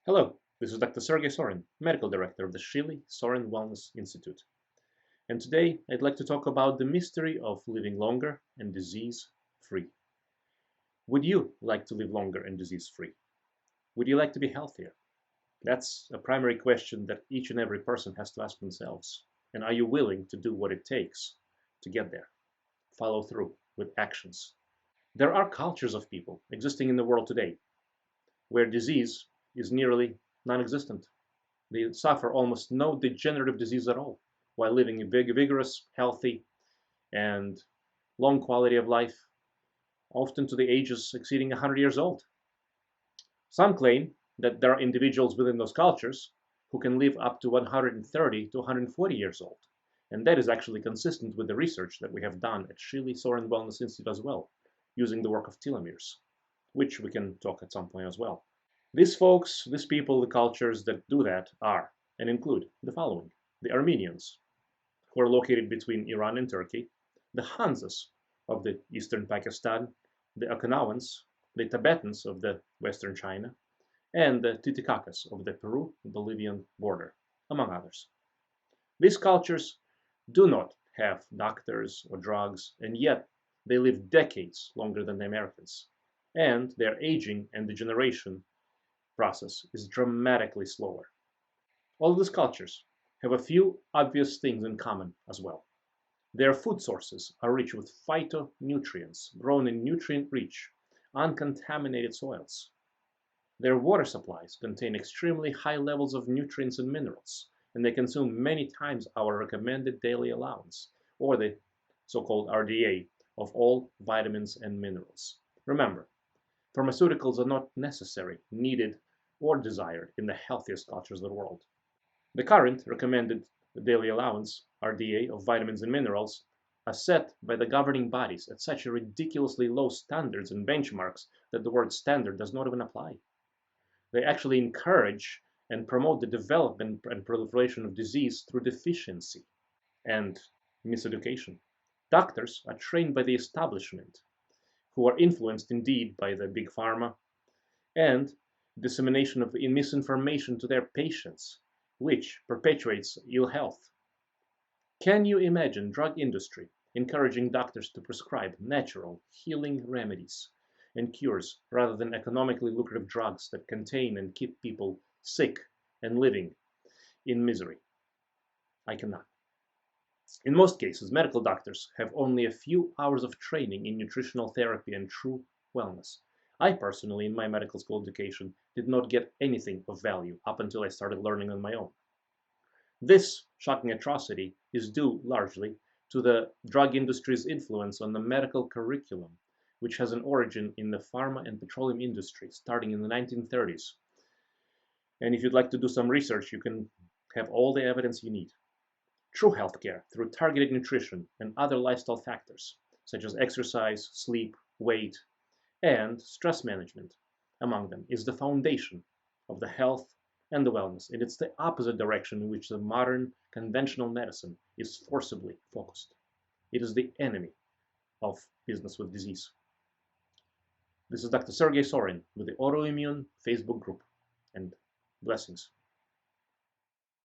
Hello, this is Dr. Shealy-Sorin, Medical Director of the Shealy-Sorin Wellness Institute. And today I'd like to talk about the mystery of living longer and disease-free. Would you like to live longer and disease-free? Would you like to be healthier? That's a primary question that each and every person has to ask themselves. And are you willing to do what it takes to get there? Follow through with actions. There are cultures of people existing in the world today where disease is nearly non-existent. They suffer almost no degenerative disease at all while living a vigorous, healthy, and long quality of life, often to the ages exceeding 100 years old. Some claim that there are individuals within those cultures who can live up to 130 to 140 years old. And that is actually consistent with the research that we have done at Shealy-Sorin Wellness Institute as well, using the work of telomeres, which we can talk at some point as well. These folks, these people, the cultures that do that are and include the following: the Armenians, who are located between Iran and Turkey, the Hanzas of the eastern Pakistan, the Okinawans, the Tibetans of the western China, and the Titicacas of the Peru-Bolivian border, among others. These cultures do not have doctors or drugs, and yet they live decades longer than the Americans, and their aging and degeneration process is dramatically slower. All these cultures have a few obvious things in common as well. Their food sources are rich with phytonutrients grown in nutrient-rich, uncontaminated soils. Their water supplies contain extremely high levels of nutrients and minerals, and they consume many times our recommended daily allowance, or the so-called RDA, of all vitamins and minerals. Remember, pharmaceuticals are not necessary, needed, or desired in the healthiest cultures of the world. The current recommended daily allowance, RDA, of vitamins and minerals are set by the governing bodies at such a ridiculously low standards and benchmarks that the word standard does not even apply. They actually encourage and promote the development and proliferation of disease through deficiency and miseducation. Doctors are trained by the establishment, who are influenced indeed by the big pharma and dissemination of misinformation to their patients, which perpetuates ill health. Can you imagine drug industry encouraging doctors to prescribe natural healing remedies and cures rather than economically lucrative drugs that contain and keep people sick and living in misery? I cannot. In most cases, medical doctors have only a few hours of training in nutritional therapy and true wellness. I personally, in my medical school education, did not get anything of value up until I started learning on my own. This shocking atrocity is due largely to the drug industry's influence on the medical curriculum, which has an origin in the pharma and petroleum industry starting in the 1930s. And if you'd like to do some research, you can have all the evidence you need. True healthcare through targeted nutrition and other lifestyle factors, such as exercise, sleep, weight, and stress management, among them, is the foundation of the health and the wellness. And it's the opposite direction in which the modern conventional medicine is forcibly focused. It is the enemy of business with disease. This is Dr. Shealy-Sorin with the Autoimmune Facebook group, and blessings.